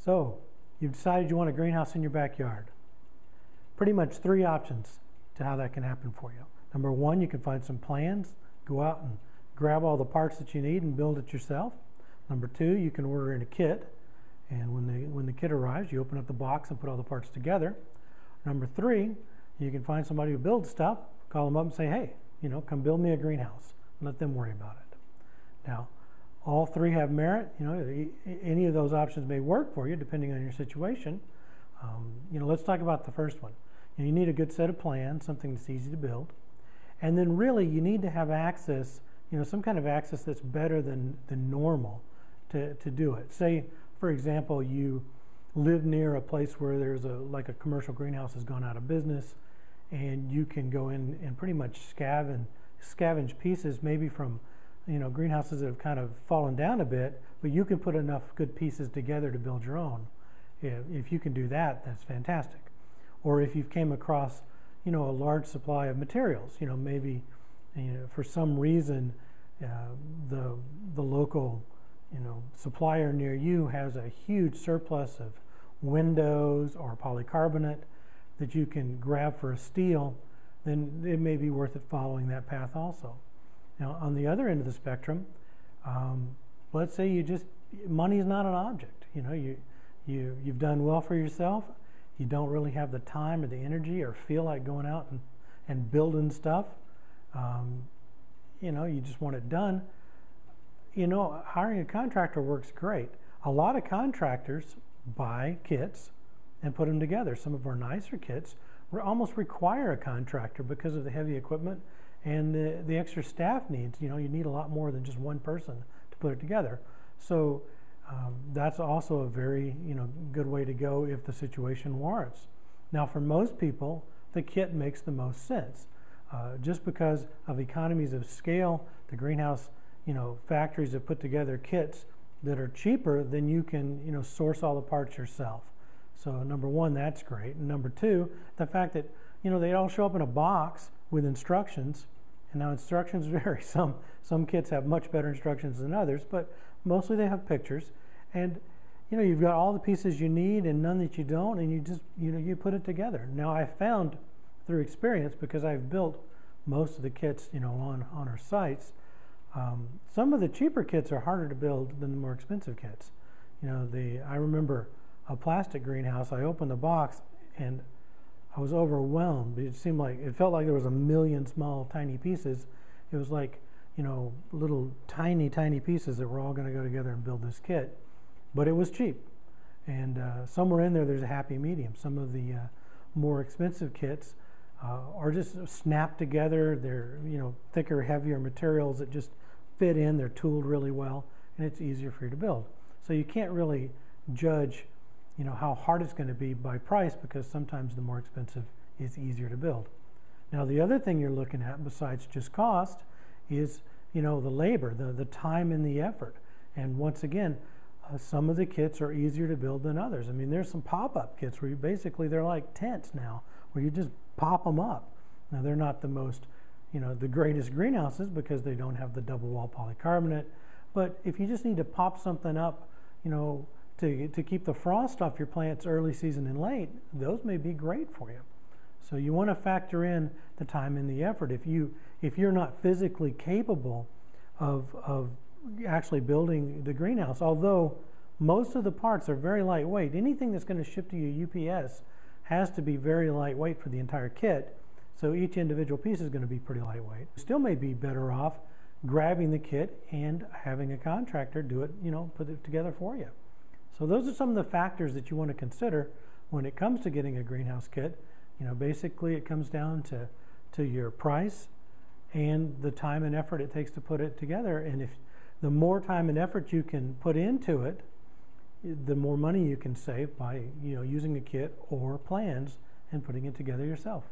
So, you've decided you want a greenhouse in your backyard. Pretty much three options to how that can happen for you. Number one, you can find some plans, go out and grab all the parts that you need and build it yourself. Number two, you can order in a kit, and when the kit arrives, you open up the box and put all the parts together. Number three, you can find somebody who builds stuff, call them up and say, hey, come build me a greenhouse. Let them worry about it. Now, all three have merit. Any of those options may work for you depending on your situation. Let's talk about the first one. You need a good set of plans, something that's easy to build. And then really you need to have access, some kind of access that's better than normal to do it. Say, for example, you live near a place where there's a commercial greenhouse has gone out of business, and you can go in and pretty much scavenge pieces maybe from greenhouses that have kind of fallen down a bit, but you can put enough good pieces together to build your own. If you can do that, that's fantastic. Or if you've came across a large supply of materials, maybe for some reason the local supplier near you has a huge surplus of windows or polycarbonate that you can grab for a steal, then it may be worth it following that path also. Now, on the other end of the spectrum, let's say money is not an object. You've done well for yourself. You don't really have the time or the energy or feel like going out and building stuff. You just want it done. Hiring a contractor works great. A lot of contractors buy kits and put them together. Some of our nicer kits almost require a contractor because of the heavy equipment and the extra staff needs. You need a lot more than just one person to put it together. So that's also a very good way to go if the situation warrants. Now, for most people, the kit makes the most sense. Just because of economies of scale, the greenhouse factories have put together kits that are cheaper than you can source all the parts yourself. So number one, that's great. And number two, the fact that they all show up in a box with instructions. And now instructions vary. Some kits have much better instructions than others, but mostly they have pictures. And you've got all the pieces you need and none that you don't, and you just you put it together. Now, I found through experience, because I've built most of the kits on our sites, some of the cheaper kits are harder to build than the more expensive kits. I remember a plastic greenhouse. I opened the box and I was overwhelmed. It felt like there was a million small, tiny pieces. It was like, little tiny pieces that were all going to go together and build this kit. But it was cheap. And somewhere in there's a happy medium. Some of the more expensive kits are just snapped together. They're, thicker, heavier materials that just fit in. They're tooled really well, and it's easier for you to build. So you can't really judge how hard it's going to be by price, because sometimes the more expensive is easier to build. Now, the other thing you're looking at besides just cost is the labor, the time and the effort. And once again, some of the kits are easier to build than others. I mean, there's some pop-up kits where they're like tents now, where you just pop them up. Now, they're not the most the greatest greenhouses because they don't have the double wall polycarbonate, but if you just need to pop something up to keep the frost off your plants early season and late, those may be great for you. So you want to factor in the time and the effort. If you're not physically capable of actually building the greenhouse, although most of the parts are very lightweight, anything that's going to ship to you UPS has to be very lightweight for the entire kit. So each individual piece is going to be pretty lightweight. You still may be better off grabbing the kit and having a contractor do it, put it together for you. So those are some of the factors that you want to consider when it comes to getting a greenhouse kit. Basically it comes down to your price and the time and effort it takes to put it together. And if the more time and effort you can put into it, the more money you can save by using a kit or plans and putting it together yourself.